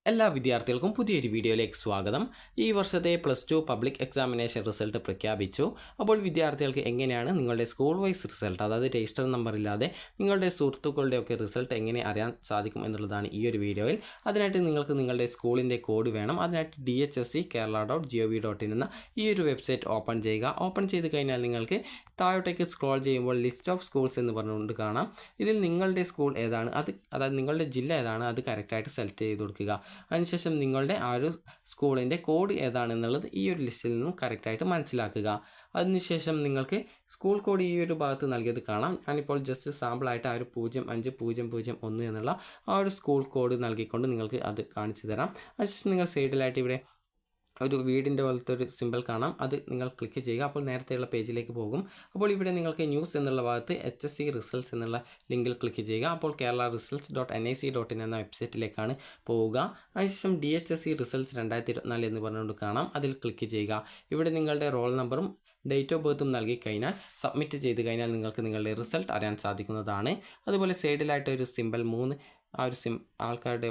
എല്ലാ വിദ്യാർത്ഥികൾക്കും പുതിയൊരു വീഡിയോയിലേക്ക് സ്വാഗതം. ഈ വർഷത്തെ +2 പബ്ലിക് എക്സാമിനേഷൻ റിസൾട്ട് പ്രഖ്യാപിച്ചു. അപ്പോൾ വിദ്യാർത്ഥികൾക്ക് എങ്ങനെയാണ് നിങ്ങളുടെ സ്കൂൾ വൈസ് റിസൾട്ട്, അതായത് രജിസ്റ്റർ നമ്പർ ഇല്ലാതെ നിങ്ങളുടെ സുഹൃത്തുക്കളുടെയൊക്കെ റിസൾട്ട് എങ്ങനെ അറിയാൻ സാധിക്കും എന്നുള്ളതാണ് ഈ ഒരു വീഡിയോയിൽ. അതിനായിട്ട് നിങ്ങൾക്ക് നിങ്ങളുടെ സ്കൂളിൻ്റെ കോഡ് വേണം. അതിനായിട്ട് dhsc.kerala.gov.in എന്ന ഈ ഒരു വെബ്സൈറ്റ് ഓപ്പൺ ചെയ്യുക. ഓപ്പൺ ചെയ്ത് കഴിഞ്ഞാൽ നിങ്ങൾക്ക് താഴോട്ടേക്ക് സ്ക്രോൾ ചെയ്യുമ്പോൾ ലിസ്റ്റ് ഓഫ് സ്കൂൾസ് എന്ന് പറഞ്ഞുകൊണ്ട് കാണാം. ഇതിൽ നിങ്ങളുടെ സ്കൂൾ ഏതാണ്, അതായത് നിങ്ങളുടെ ജില്ല ഏതാണ്, അത് കറക്റ്റായിട്ട് സെലക്ട് ചെയ്ത് കൊടുക്കുക. അതിനുശേഷം നിങ്ങളുടെ ആ ഒരു സ്കൂളിൻ്റെ കോഡ് ഏതാണെന്നുള്ളത് ഈ ഒരു ലിസ്റ്റിൽ നിന്നും കറക്റ്റായിട്ട് മനസ്സിലാക്കുക. അതിനുശേഷം നിങ്ങൾക്ക് സ്കൂൾ കോഡ് ഈ ഒരു ഭാഗത്ത് നൽകിയത് കാണാം. ഞാനിപ്പോൾ ജസ്റ്റ് സാമ്പിളായിട്ട് ആ ഒരു 05001 എന്നുള്ള ആ ഒരു സ്കൂൾ കോഡ് നൽകിക്കൊണ്ട് നിങ്ങൾക്ക് അത് കാണിച്ചു തരാം. അതിനുശേഷം നിങ്ങൾ സൈഡിലായിട്ട് ഇവിടെ ഒരു വീടിൻ്റെ പോലത്തെ ഒരു സിമ്പിൾ കാണാം, അത് നിങ്ങൾ ക്ലിക്ക് ചെയ്യുക. അപ്പോൾ നേരത്തെയുള്ള പേജിലേക്ക് പോകും. അപ്പോൾ ഇവിടെ നിങ്ങൾക്ക് ന്യൂസ് എന്നുള്ള ഭാഗത്ത് HSC റിസൾട്ട്സ് എന്നുള്ള ലിങ്കിൽ ക്ലിക്ക് ചെയ്യുക. അപ്പോൾ kerala-results.nic.in എന്ന വെബ്സൈറ്റിലേക്കാണ് പോവുക. അതിനുശേഷം DHSC റിസൾട്ട്സ് 2024 എന്ന് പറഞ്ഞുകൊണ്ട് കാണാം, അതിൽ ക്ലിക്ക് ചെയ്യുക. ഇവിടെ നിങ്ങളുടെ റോൾ നമ്പറും ഡേറ്റ് ഓഫ് ബർത്തും നൽകി കഴിഞ്ഞാൽ സബ്മിറ്റ് ചെയ്ത് കഴിഞ്ഞാൽ നിങ്ങൾക്ക് നിങ്ങളുടെ റിസൾട്ട് അറിയാൻ സാധിക്കുന്നതാണ്. അതുപോലെ സൈഡിലായിട്ട് ഒരു സിമ്പിൾ 3 ആ ഒരു ആൾക്കാരുടെ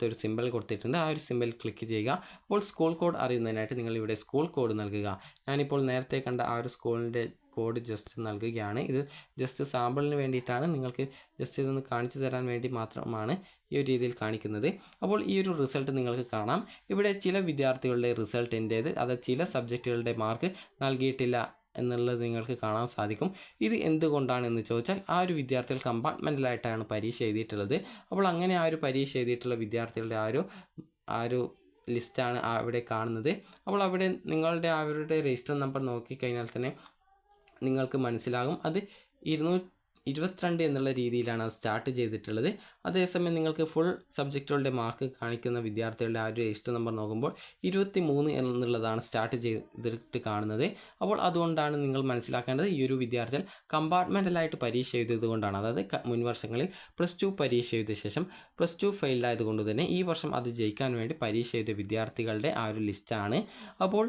ഒരു സിമ്പിൾ കൊടുത്തിട്ടുണ്ട്. ആ ഒരു സിമ്പിൾ ക്ലിക്ക് ചെയ്യുക. അപ്പോൾ സ്കൂൾ കോഡ് അറിയുന്നതിനായിട്ട് നിങ്ങൾ ഇവിടെ സ്കൂൾ കോഡ് നൽകുക. ഞാനിപ്പോൾ നേരത്തെ കണ്ട ആ ഒരു സ്കൂളിൻ്റെ കോഡ് ജസ്റ്റ് നൽകുകയാണ്. ഇത് ജസ്റ്റ് സാമ്പിളിന് വേണ്ടിയിട്ടാണ്, നിങ്ങൾക്ക് ജസ്റ്റ് ഇതൊന്ന് കാണിച്ചു തരാൻ വേണ്ടി മാത്രമാണ് ഈ ഒരു രീതിയിൽ കാണിക്കുന്നത്. അപ്പോൾ ഈ ഒരു റിസൾട്ട് നിങ്ങൾക്ക് കാണാം. ഇവിടെ ചില വിദ്യാർത്ഥികളുടെ റിസൾട്ടിൻ്റേത്, അതായത് ചില സബ്ജക്റ്റുകളുടെ മാർക്ക് നൽകിയിട്ടില്ല എന്നുള്ളത് നിങ്ങൾക്ക് കാണാൻ സാധിക്കും. ഇത് എന്തുകൊണ്ടാണെന്ന് ചോദിച്ചാൽ ആ ഒരു വിദ്യാർത്ഥികൾ കമ്പാർട്ട്മെൻറ്റലായിട്ടാണ് പരീക്ഷ എഴുതിയിട്ടുള്ളത്. അപ്പോൾ അങ്ങനെ ആ ഒരു പരീക്ഷ എഴുതിയിട്ടുള്ള വിദ്യാർത്ഥികളുടെ ആ ഒരു ലിസ്റ്റാണ് അവിടെ കാണുന്നത്. അപ്പോൾ അവിടെ നിങ്ങളുടെ അവരുടെ രജിസ്റ്റർ നമ്പർ നോക്കിക്കഴിഞ്ഞാൽ തന്നെ നിങ്ങൾക്ക് മനസ്സിലാകും അത് 222 എന്നുള്ള രീതിയിലാണ് അത് സ്റ്റാർട്ട് ചെയ്തിട്ടുള്ളത്. അതേസമയം നിങ്ങൾക്ക് ഫുൾ സബ്ജക്റ്റുകളുടെ മാർക്ക് കാണിക്കുന്ന വിദ്യാർത്ഥികളുടെ ആ ഒരു രജിസ്റ്റർ നമ്പർ നോക്കുമ്പോൾ 23 എന്നുള്ളതാണ് സ്റ്റാർട്ട് ചെയ്തിട്ട് കാണുന്നത്. അപ്പോൾ അതുകൊണ്ടാണ് നിങ്ങൾ മനസ്സിലാക്കേണ്ടത്, ഈ ഒരു വിദ്യാർത്ഥികൾ കമ്പാർട്ട്മെൻറ്റലായിട്ട് പരീക്ഷ എഴുതിയത് കൊണ്ടാണ്. അതായത് മുൻ വർഷങ്ങളിൽ +2 പരീക്ഷ എഴുതിയ ശേഷം +2 ഫെയിൽഡ് ആയതുകൊണ്ട് തന്നെ ഈ വർഷം അത് ജയിക്കാൻ വേണ്ടി പരീക്ഷ എഴുതിയ വിദ്യാർത്ഥികളുടെ ആ ഒരു ലിസ്റ്റാണ്. അപ്പോൾ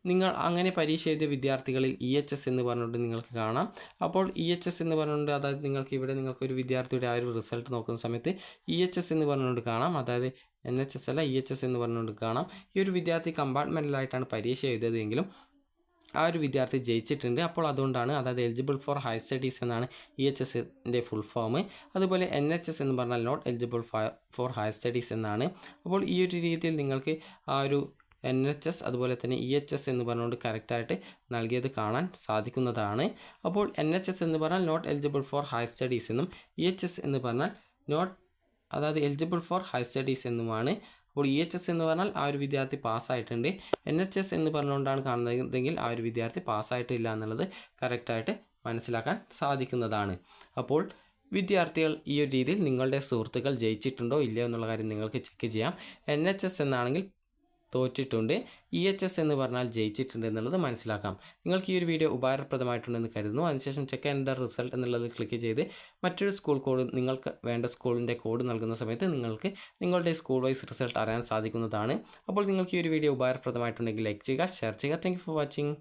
നിങ്ങൾ അങ്ങനെ പരീക്ഷ എഴുതിയ വിദ്യാർത്ഥികളിൽ EHS എന്ന് പറഞ്ഞുകൊണ്ട് നിങ്ങൾക്ക് കാണാം. അപ്പോൾ EHS എന്ന് പറഞ്ഞുകൊണ്ട്, അതായത് നിങ്ങൾക്കൊരു വിദ്യാർത്ഥിയുടെ ആ ഒരു റിസൾട്ട് നോക്കുന്ന സമയത്ത് EHS എന്ന് പറഞ്ഞുകൊണ്ട് കാണാം, അതായത് NHS അല്ല EHS എന്ന് പറഞ്ഞുകൊണ്ട് കാണാം. ഈ ഒരു വിദ്യാർത്ഥി കമ്പാർട്ട്മെൻറ്റലായിട്ടാണ് പരീക്ഷ എഴുതിയതെങ്കിലും ആ ഒരു വിദ്യാർത്ഥി ജയിച്ചിട്ടുണ്ട്. അപ്പോൾ അതുകൊണ്ടാണ്, അതായത് എലിജിബിൾ ഫോർ ഹയർ സ്റ്റഡീസ് എന്നാണ് EHSൻ്റെ ഫുൾ ഫോം. അതുപോലെ NHS എന്ന് പറഞ്ഞാൽ not eligible for higher studies എന്നാണ്. അപ്പോൾ ഈ ഒരു രീതിയിൽ നിങ്ങൾക്ക് ആ ഒരു NHS അതുപോലെ തന്നെ EHS എന്ന് പറഞ്ഞുകൊണ്ട് കറക്റ്റായിട്ട് നൽകിയത് കാണാൻ സാധിക്കുന്നതാണ്. അപ്പോൾ NHS എന്ന് പറഞ്ഞാൽ not eligible for higher studies എന്നും EHS എന്ന് പറഞ്ഞാൽ അതായത് എലിജിബിൾ ഫോർ ഹയർ സ്റ്റഡീസ് എന്നുമാണ്. അപ്പോൾ EHS എന്ന് പറഞ്ഞാൽ ആ ഒരു വിദ്യാർത്ഥി പാസ്സായിട്ടുണ്ട്. NHS എന്ന് പറഞ്ഞുകൊണ്ടാണ് കാണുന്നതെങ്കിൽ ആ ഒരു വിദ്യാർത്ഥി പാസ്സായിട്ടില്ല എന്നുള്ളത് കറക്റ്റായിട്ട് മനസ്സിലാക്കാൻ സാധിക്കുന്നതാണ്. അപ്പോൾ വിദ്യാർത്ഥികൾ ഈ ഒരു രീതിയിൽ നിങ്ങളുടെ സുഹൃത്തുക്കൾ ജയിച്ചിട്ടുണ്ടോ ഇല്ലയോ എന്നുള്ള കാര്യം നിങ്ങൾക്ക് ചെക്ക് ചെയ്യാം. NHS എന്നാണെങ്കിൽ തോറ്റിട്ടുണ്ട്, EHS എന്ന് പറഞ്ഞാൽ ജയിച്ചിട്ടുണ്ട് എന്നുള്ളത് മനസ്സിലാക്കാം. നിങ്ങൾക്ക് ഈ ഒരു വീഡിയോ ഉപകാരപ്രദമായിട്ടുണ്ടെന്ന് കരുതുന്നു. അതിനുശേഷം ചെക്ക് ആൻഡ് ദ റിസൾട്ട് എന്നുള്ളത് ക്ലിക്ക് ചെയ്ത് മറ്റൊരു സ്കൂൾ കോഡ്, നിങ്ങൾക്ക് വേണ്ട സ്കൂളിൻ്റെ കോഡ് നൽകുന്ന സമയത്ത് നിങ്ങൾക്ക് നിങ്ങളുടെ സ്കൂൾ വൈസ് റിസൾട്ട് അറിയാൻ സാധിക്കുന്നതാണ്. അപ്പോൾ നിങ്ങൾക്ക് ഈ ഒരു വീഡിയോ ഉപകാരപ്രദമായിട്ടുണ്ടെങ്കിൽ ലൈക്ക് ചെയ്യുക, ഷെയർ ചെയ്യുക. Thank you for watching.